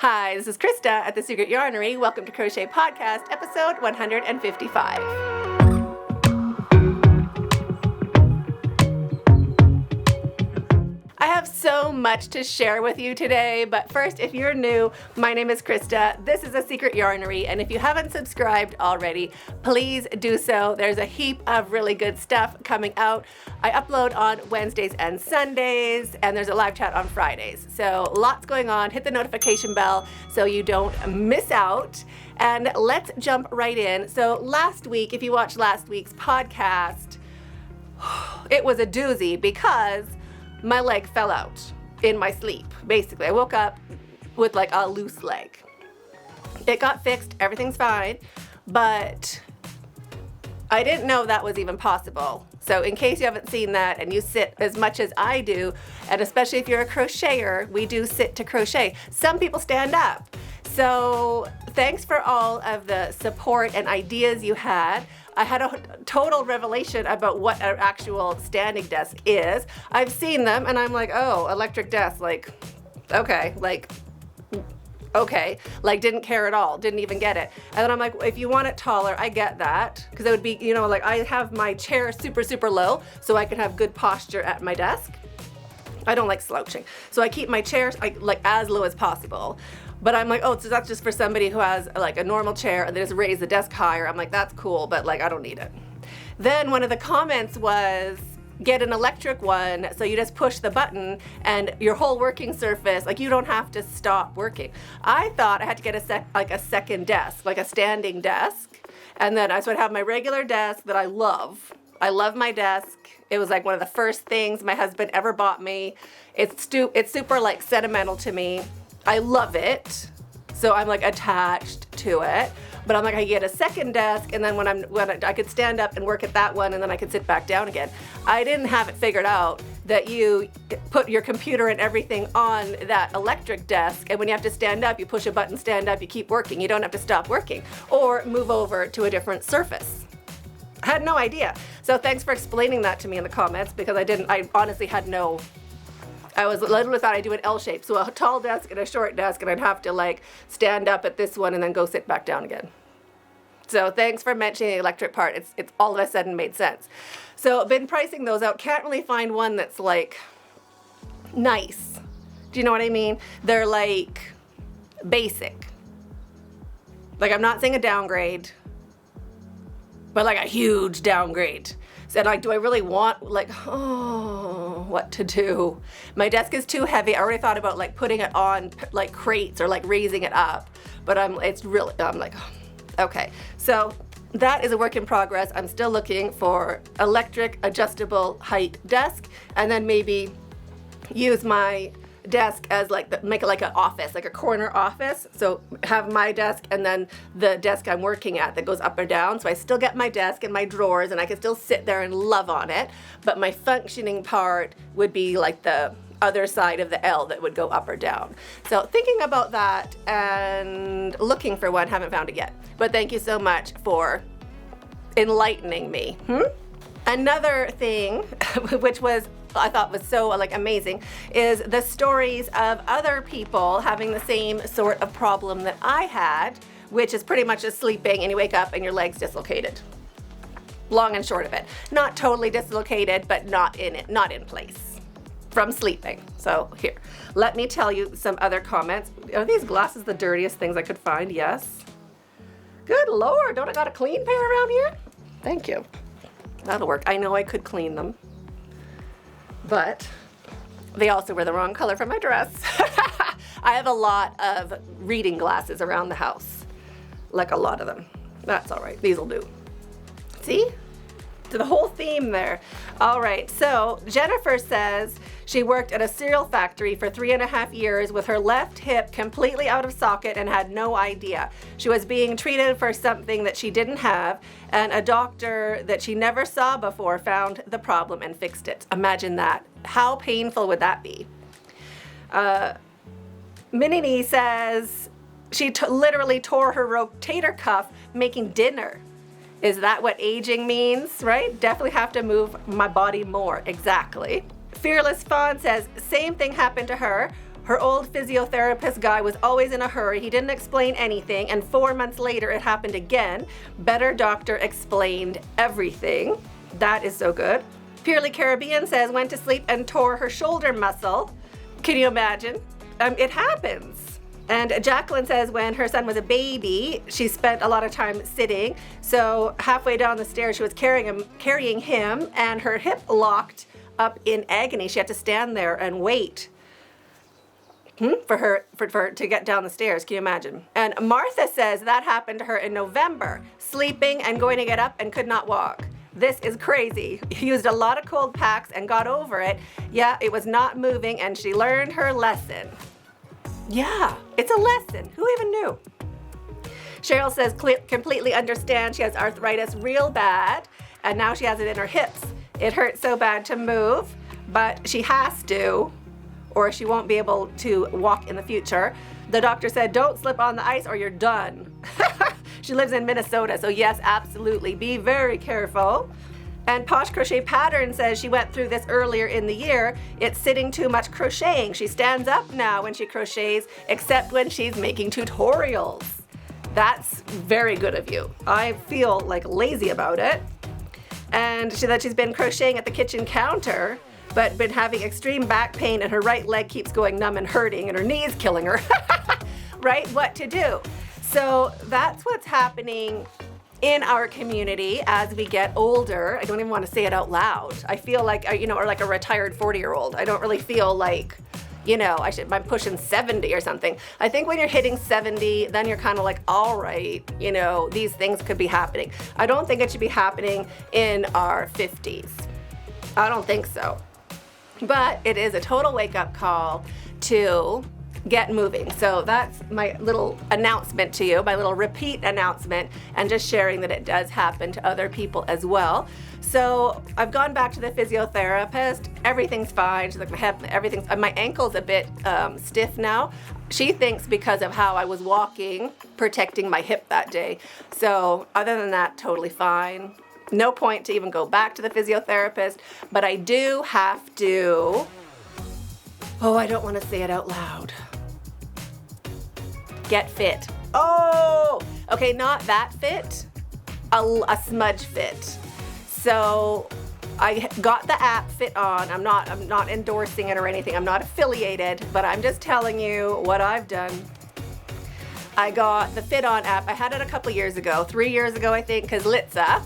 Hi, this is Krista at The Secret Yarnery. Welcome to Crochet Podcast, episode 155. I have so much to share with you today, but first, if you're new, my name is Krista. This is The Secret Yarnery, and if you haven't subscribed already, please do so. There's a heap of really good stuff coming out. I upload on Wednesdays and Sundays, and there's a live chat on Fridays. So lots going on. Hit the notification bell so you don't miss out. And let's jump right in. So last week, if you watched last week's podcast, it was a doozy because my leg fell out in my sleep. Basically, I woke up with like a loose leg. It got fixed, everything's fine, but I didn't know that was even possible. So in case you haven't seen that and you sit as much as I do, and especially if you're a crocheter, we do sit to crochet. Some people stand up. So thanks for all of the support and ideas you had. I had a total revelation about what an actual standing desk is. I've seen them and I'm like, oh, electric desk, okay, didn't care at all, didn't even get it. And then I'm like, if you want it taller, I get that. Because it would be, I have my chair super, super low so I can have good posture at my desk. I don't like slouching. So I keep my chairs as low as possible. But I'm like, oh, so that's just for somebody who has like a normal chair and they just raise the desk higher. I'm like, that's cool, but I don't need it. Then one of the comments was, get an electric one, so you just push the button and your whole working surface, you don't have to stop working. I thought I had to get a second desk, like a standing desk. And then I would have my regular desk that I love. I love my desk. It was one of the first things my husband ever bought me. It's super sentimental to me. I love it, so I'm attached to it. But I'm I get a second desk, and then when I could stand up and work at that one, and then I could sit back down again. I didn't have it figured out that you put your computer and everything on that electric desk, and when you have to stand up, you push a button, stand up, you keep working. You don't have to stop working or move over to a different surface. I had no idea. So thanks for explaining that to me in the comments, because I honestly had no. I literally thought I'd do an L shape, so a tall desk and a short desk, and I'd have to stand up at this one and then go sit back down again. So thanks for mentioning the electric part. It's all of a sudden made sense. So I've been pricing those out. Can't really find one that's nice. Do you know what I mean? They're basic. I'm not saying a downgrade, but a huge downgrade. So do I really want, what to do? My desk is too heavy. I already thought about putting it on crates or raising it up, but I'm okay. So that is a work in progress. I'm still looking for electric adjustable height desk, and then maybe use my desk as make it an office, a corner office. So have my desk and then the desk I'm working at that goes up or down. So I still get my desk and my drawers and I can still sit there and love on it. But my functioning part would be the other side of the L that would go up or down. So thinking about that and looking for one, haven't found it yet. But thank you so much for enlightening me. Another thing, which I thought was so amazing, is the stories of other people having the same sort of problem that I had, which is pretty much just sleeping and you wake up and your leg's dislocated. Long and short of it. Not totally dislocated, but not in place from sleeping. So here, let me tell you some other comments. Are these glasses the dirtiest things I could find? Yes. Good Lord, don't I got a clean pair around here? Thank you. That'll work. I know I could clean them, but they also were the wrong color for my dress. I have a lot of reading glasses around the house, a lot of them. That's all right. These will do. See? To the whole theme there. All right, so Jennifer says she worked at a cereal factory for 3.5 years with her left hip completely out of socket and had no idea. She was being treated for something that she didn't have, and a doctor that she never saw before found the problem and fixed it. Imagine that. How painful would that be? Minnie says she literally tore her rotator cuff making dinner. Is that what aging means, right? Definitely have to move my body more. Exactly. Fearless Fawn says, same thing happened to her. Her old physiotherapist guy was always in a hurry. He didn't explain anything, and 4 months later it happened again. Better doctor explained everything. That is so good. Purely Caribbean says went to sleep and tore her shoulder muscle. Can you imagine? It happens. And Jacqueline says when her son was a baby, she spent a lot of time sitting. So halfway down the stairs, she was carrying him, and her hip locked up in agony. She had to stand there and wait for her to get down the stairs. Can you imagine? And Martha says that happened to her in November, sleeping and going to get up and could not walk. This is crazy. Used a lot of cold packs and got over it. Yeah, it was not moving, and she learned her lesson. Yeah, it's a lesson. Who even knew? Cheryl says completely understand. She has arthritis real bad, and now she has it in her hips. It hurts so bad to move, but she has to, or she won't be able to walk in the future. The doctor said, don't slip on the ice or you're done. She lives in Minnesota, so yes, absolutely. Be very careful. And Posh Crochet Pattern says she went through this earlier in the year. It's sitting too much crocheting. She stands up now when she crochets, except when she's making tutorials. That's very good of you. I feel like lazy about it. And she said she's been crocheting at the kitchen counter, but been having extreme back pain, and her right leg keeps going numb and hurting, and her knee's killing her. Right? What to do? So that's what's happening in our community as we get older. I don't even want to say it out loud. I feel like, or like a retired 40-year-old. I don't really feel like, I'm pushing 70 or something. I think when you're hitting 70, then you're kind of like, all right, these things could be happening. I don't think it should be happening in our 50s. I don't think so. But it is a total wake-up call to get moving. So that's my little announcement to you, my little repeat announcement, and just sharing that it does happen to other people as well. So I've gone back to the physiotherapist. Everything's fine. She's like, my ankle's a bit stiff now. She thinks because of how I was walking, protecting my hip that day. So other than that, totally fine. No point to even go back to the physiotherapist, but I do have to, I don't want to say it out loud. Get fit. Oh, okay, not that fit, a smudge fit. So I got the app Fit On. I'm not endorsing it or anything. I'm not affiliated, but I'm just telling you what I've done. I got the Fit On app. I had it a couple years ago, 3 years ago, I think, because Litza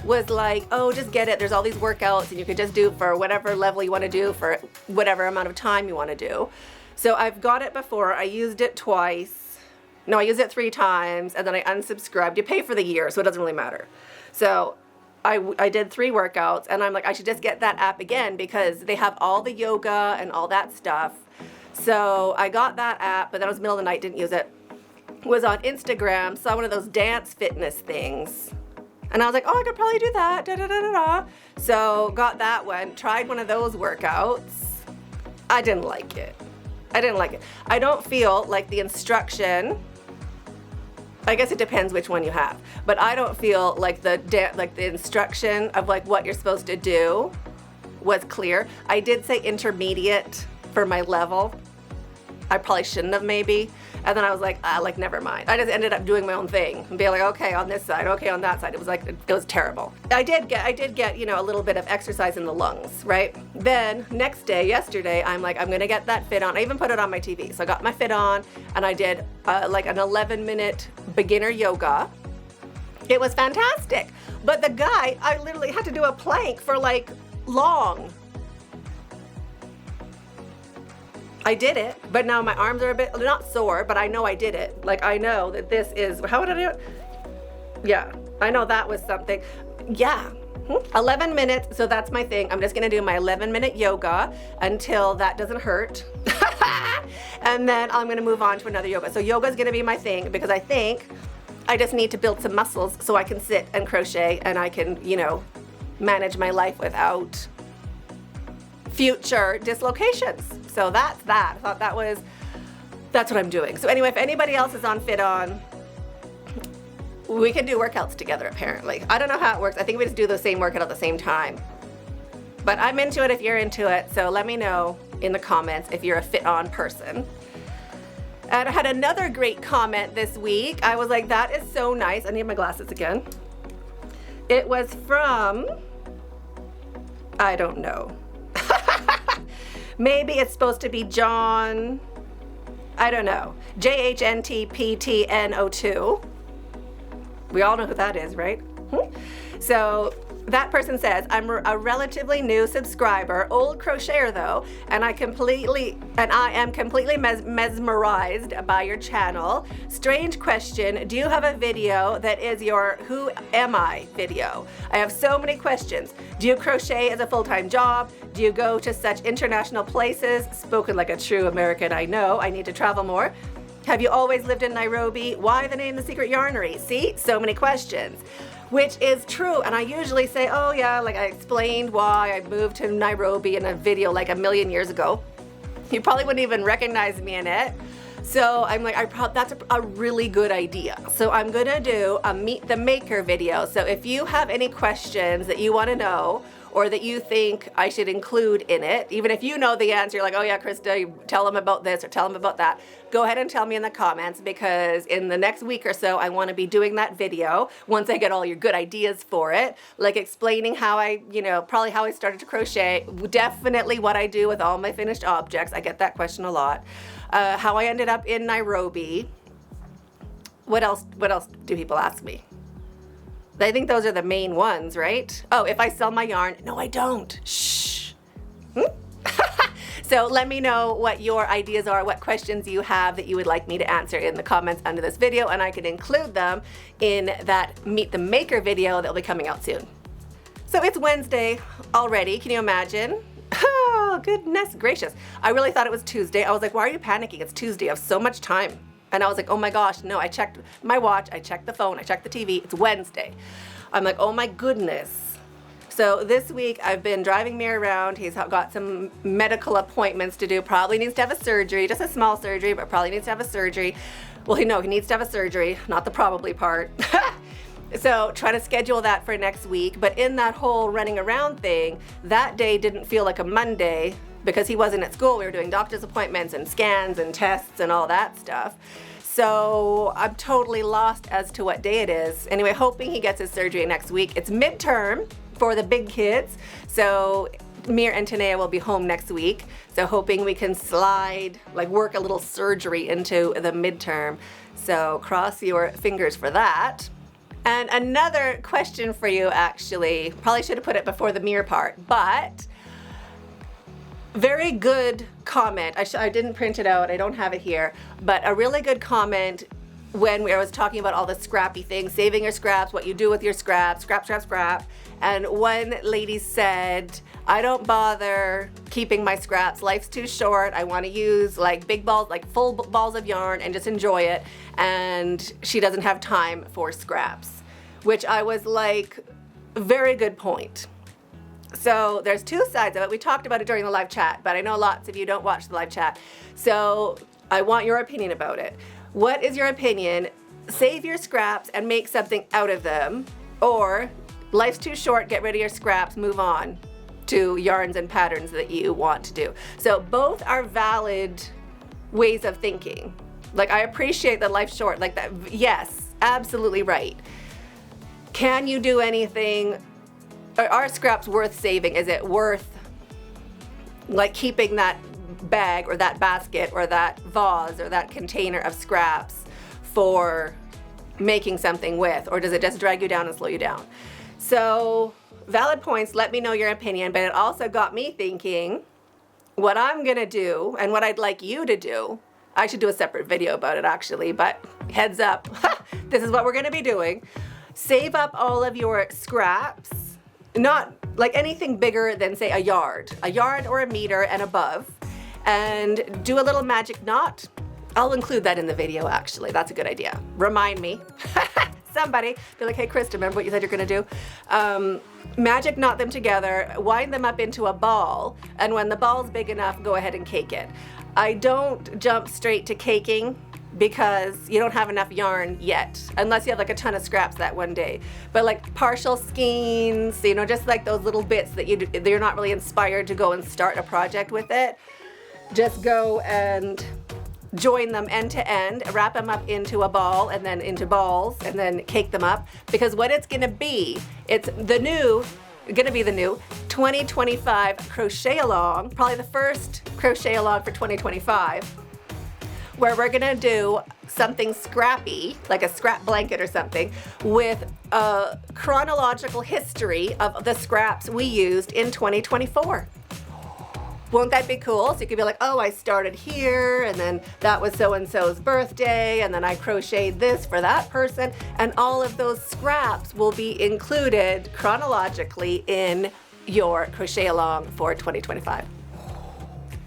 was like, oh, just get it. There's all these workouts, and you could just do for whatever level you want to do for whatever amount of time you want to do. So I've got it before. I used it twice. No, I used it 3 times, and then I unsubscribed. You pay for the year, so it doesn't really matter. So I did 3 workouts, and I'm like, I should just get that app again because they have all the yoga and all that stuff. So I got that app, but then it was middle of the night, didn't use it. Was on Instagram, saw one of those dance fitness things. And I was like, oh, I could probably do that, So got that one, tried one of those workouts. I didn't like it. I don't feel like the instruction, I guess it depends which one you have, but I don't feel like the instruction of like what you're supposed to do was clear. I did say intermediate for my level. I probably shouldn't have maybe. And then I was like, never mind. I just ended up doing my own thing and being like, okay, on this side, okay, on that side. It was terrible. I did get, a little bit of exercise in the lungs, right? Then next day, yesterday, I'm like, I'm gonna get that Fit On. I even put it on my TV. So I got my Fit On and I did like an 11-minute beginner yoga. It was fantastic. But the guy, I literally had to do a plank for like long. I did it, but now my arms are a bit, not sore, but I know I did it. Like I know that this is, how would I do it? Yeah, I know that was something. Yeah, 11 minutes, so that's my thing. I'm just gonna do my 11-minute yoga until that doesn't hurt. And then I'm gonna move on to another yoga. So yoga's gonna be my thing because I think I just need to build some muscles so I can sit and crochet and I can, manage my life without future dislocations. So that's that. I thought that's what I'm doing. So anyway, if anybody else is on Fit On, we can do workouts together apparently. I don't know how it works. I think we just do the same workout at the same time. But I'm into it if you're into it, so let me know. in the comments if you're a fit-on person. And I had another great comment this week. I was like, that is so nice. I need my glasses again. It was from, I don't know. Maybe it's supposed to be John, I don't know. JHNTPTNO2. We all know who that is, right? So that person says, I'm a relatively new subscriber, old crocheter though, and I am completely mesmerized by your channel. Strange question, do you have a video that is your Who Am I video? I have so many questions. Do you crochet as a full-time job? Do you go to such international places? Spoken like a true American, I know. I need to travel more. Have you always lived in Nairobi? Why the name The Secret Yarnery? See, so many questions. Which is true, and I usually say, oh yeah, like I explained why I moved to Nairobi in a video like a million years ago. You probably wouldn't even recognize me in it. So I'm like, that's a really good idea. So I'm gonna do a Meet the Maker video. So if you have any questions that you wanna know, or that you think I should include in it, even if you know the answer, you're like, oh yeah, Krista, tell them about this or tell them about that, go ahead and tell me in the comments, because in the next week or so, I wanna be doing that video once I get all your good ideas for it, like explaining how I, probably how I started to crochet, definitely what I do with all my finished objects. I get that question a lot. How I ended up in Nairobi. What else do people ask me? I think those are the main ones, right? Oh, if I sell my yarn. No, I don't. Shh. So let me know what your ideas are, what questions you have that you would like me to answer in the comments under this video, and I can include them in that Meet the Maker video that will be coming out soon. So it's Wednesday already, can you imagine? Oh, goodness gracious. I really thought it was Tuesday. I was like, why are you panicking? It's Tuesday, I have so much time. And I was like, oh my gosh, no, I checked my watch, I checked the phone, I checked the TV, it's Wednesday. I'm like, oh my goodness. So this week I've been driving me around. He's got some medical appointments to do, probably needs to have a surgery, just a small surgery, but probably needs to have a surgery. Well, he needs to have a surgery, not the probably part. So try to schedule that for next week. But in that whole running around thing, that day didn't feel like a Monday, because he wasn't at school. We were doing doctor's appointments and scans and tests and all that stuff. So I'm totally lost as to what day it is. Anyway, hoping he gets his surgery next week. It's midterm for the big kids. So Mir and Tanea will be home next week. So hoping we can work a little surgery into the midterm. So cross your fingers for that. And another question for you, actually, probably should have put it before the Mir part, but very good comment. I didn't print it out, I don't have it here, but a really good comment when I was talking about all the scrappy things, saving your scraps, what you do with your scraps, scrap. And one lady said, I don't bother keeping my scraps. Life's too short. I want to use like big balls, like full balls of yarn and just enjoy it. And she doesn't have time for scraps, which I was like, very good point. So there's two sides of it. We talked about it during the live chat, but I know lots of you don't watch the live chat. So I want your opinion about it. What is your opinion? Save your scraps and make something out of them, or life's too short, get rid of your scraps, move on to yarns and patterns that you want to do. So both are valid ways of thinking. Like, I appreciate that life's short, like that. Yes, absolutely right. Can you do anything? Are scraps worth saving? Is it worth like keeping that bag or that basket or that vase or that container of scraps for making something with, or does it just drag you down and slow you down? So valid points, let me know your opinion, but it also got me thinking what I'm gonna do and what I'd like you to do. I should do a separate video about it actually, but heads up, this is what we're gonna be doing. Save up all of your scraps, not like anything bigger than say a yard or a meter and above, and do a little magic knot. I'll include that in the video actually, that's a good idea. Remind me, somebody, be like, hey Krista, remember what you said you're gonna do? Magic knot them together, wind them up into a ball, and when the ball's big enough, go ahead and cake it. I don't jump straight to caking because you don't have enough yarn yet, unless you have like a ton of scraps that one day. But like partial skeins, just like those little bits that you're not really inspired to go and start a project with it. just go and join them end to end, wrap them up into a ball and then into balls and then cake them up, because what it's gonna be, it's gonna be the new 2025 crochet along, probably the first crochet along for 2025, where we're gonna do something scrappy, like a scrap blanket or something, with a chronological history of the scraps we used in 2024. Won't that be cool? So you could be like, oh, I started here, and then that was so-and-so's birthday, and then I crocheted this for that person, and all of those scraps will be included chronologically in your crochet along for 2025.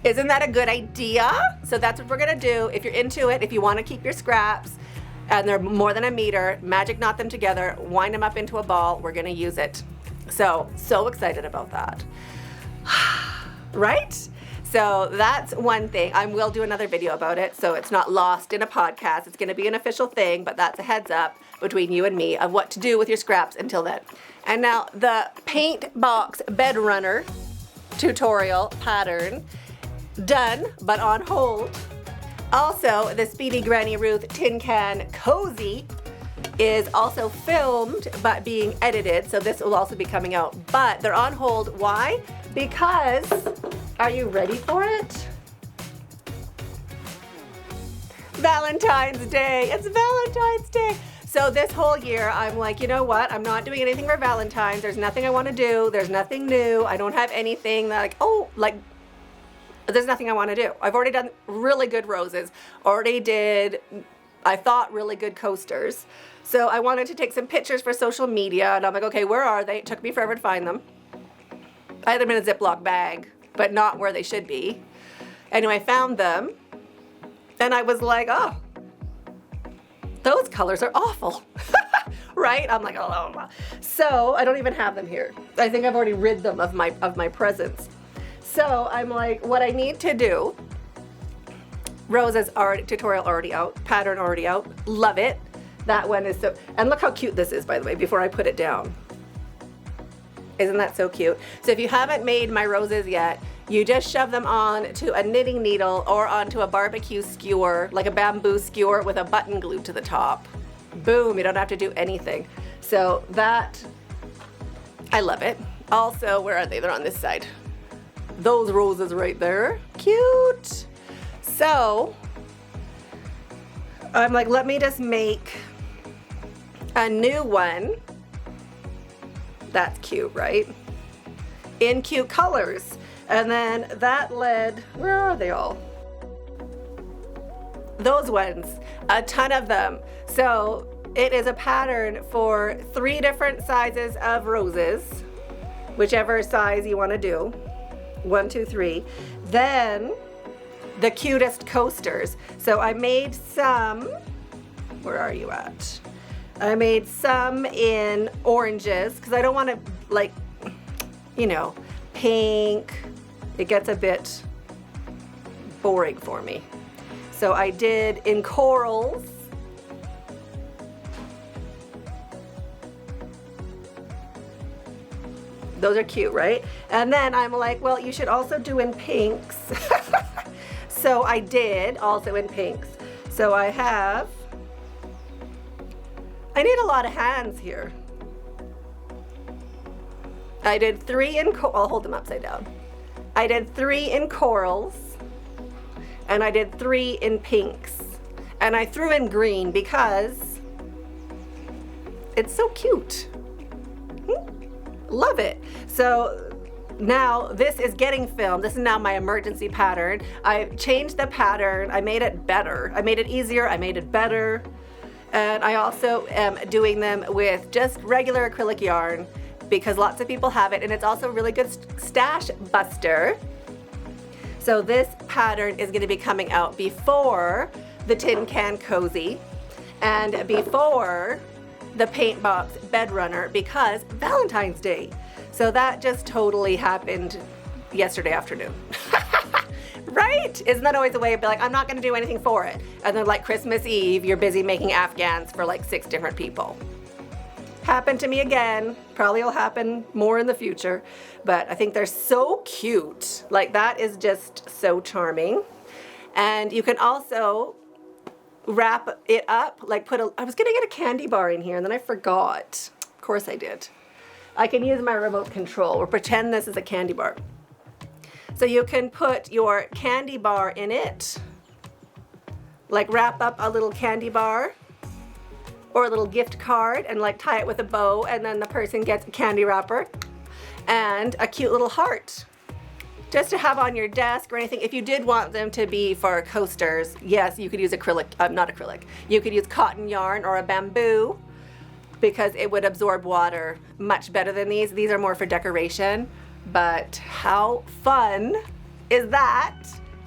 Isn't that a good idea? So that's what we're gonna do. If you're into it, if you wanna keep your scraps, and they're more than a meter, magic knot them together, wind them up into a ball, we're gonna use it. So excited about that. Right? So that's one thing. I will do another video about it, so it's not lost in a podcast. It's going to be an official thing, but that's a heads up between you and me of what to do with your scraps until then. And now the paint box bed runner tutorial pattern, done, but on hold. Also, the Speedy Granny Ruth Tin Can Cozy is also filmed but being edited, so this will also be coming out, but they're on hold. Why? Because, are you ready for it? Valentine's Day. It's Valentine's Day. So this whole year, I'm like, you know what? I'm not doing anything for Valentine's. There's nothing I want to do. There's nothing new. I don't have anything that there's nothing I want to do. I've already done really good roses. Already did, I thought, really good coasters. So I wanted to take some pictures for social media, and I'm like, okay, where are they? It took me forever to find them. I had them in a Ziploc bag, but not where they should be. Anyway, I found them, and I was like, oh, those colors are awful, right? I'm like, oh. So I don't even have them here. I think I've already rid them of my presents. So I'm like, what I need to do, Rosa's tutorial already out, pattern already out, love it. That one is so, and look how cute this is, by the way, before I put it down. Isn't that so cute? So if you haven't made my roses yet, you just shove them on to a knitting needle or onto a barbecue skewer, like a bamboo skewer with a button glued to the top. Boom, you don't have to do anything. So that, I love it. Also, where are they? They're on this side. Those roses right there, cute. So I'm like, let me just make a new one. That's cute, right? In cute colors. And then that led, where are they all? Those ones, a ton of them. So it is a pattern for 3 different sizes of roses, whichever size you want to do. 1, 2, 3. Then the cutest coasters. So I made some, where are you at? I made some in oranges because I don't want to, like, you know, pink. It gets a bit boring for me. So I did in corals. Those are cute, right? And then I'm like, well, you should also do in pinks. So I did also in pinks. So I need a lot of hands here. I did 3 in, I'll hold them upside down. I did 3 in corals, and I did 3 in pinks. And I threw in green because it's so cute. Love it. So now this is getting filmed. This is now my emergency pattern. I changed the pattern. I made it better. I made it easier. I made it better. And I also am doing them with just regular acrylic yarn because lots of people have it, and it's also a really good stash buster. So this pattern is going to be coming out before the Tin Can Cozy and before the Paint Box Bed Runner because Valentine's Day. So that just totally happened yesterday afternoon. Right? Isn't that always the way? It'd be like, I'm not going to do anything for it. And then like Christmas Eve, you're busy making Afghans for like 6 different people. happened to me again. Probably will happen more in the future, but I think they're so cute. Like, that is just so charming. And you can also wrap it up, like I was gonna get a candy bar in here and then I forgot. Of course I did. I can use my remote control or pretend this is a candy bar. So you can put your candy bar in it, like wrap up a little candy bar or a little gift card and like tie it with a bow, and then the person gets a candy wrapper and a cute little heart just to have on your desk or anything. If you did want them to be for coasters, yes, you could use acrylic, not acrylic. You could use cotton yarn or a bamboo because it would absorb water much better than these. These are more for decoration, but how fun is that?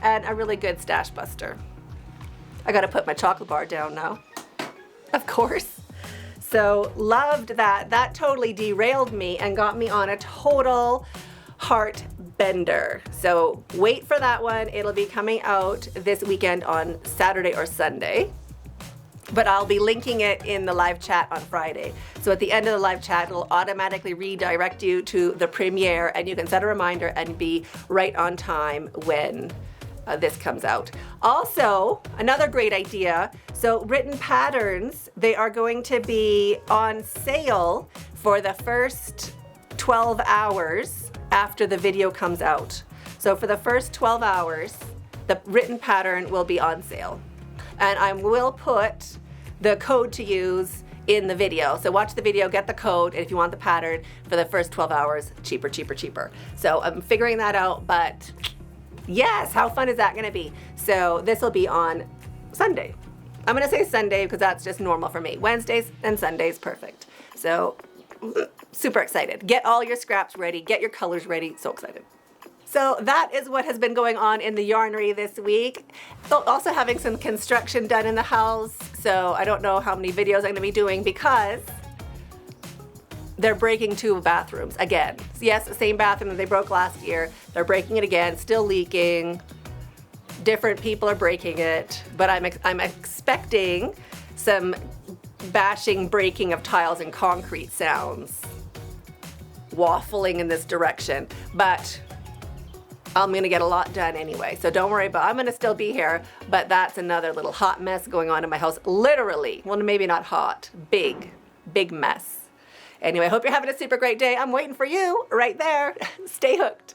And a really good stash buster. I gotta put my chocolate bar down now, of course. So loved that. That totally derailed me and got me on a total heart bender. So wait for that one. It'll be coming out this weekend on Saturday or Sunday, but I'll be linking it in the live chat on Friday. So at the end of the live chat, it'll automatically redirect you to the premiere, and you can set a reminder and be right on time when this comes out. Also, another great idea. So written patterns, they are going to be on sale for the first 12 hours after the video comes out. So for the first 12 hours, the written pattern will be on sale. And I will put the code to use in the video. So watch the video, get the code, and if you want the pattern for the first 12 hours, cheaper, cheaper, cheaper. So I'm figuring that out, but yes, how fun is that gonna be? So this will be on Sunday. I'm gonna say Sunday because that's just normal for me. Wednesdays and Sundays, perfect. So super excited. Get all your scraps ready, get your colors ready, so excited. So that is what has been going on in the Yarnery this week. Also having some construction done in the house, so I don't know how many videos I'm gonna be doing because they're breaking 2 bathrooms again. Yes, the same bathroom that they broke last year. They're breaking it again, still leaking. Different people are breaking it, but I'm expecting some bashing, breaking of tiles and concrete sounds, waffling in this direction, but I'm gonna get a lot done anyway, so don't worry about it. I'm gonna still be here, but that's another little hot mess going on in my house, literally. Well, maybe not hot, big mess. Anyway, I hope you're having a super great day. I'm waiting for you right there. Stay hooked.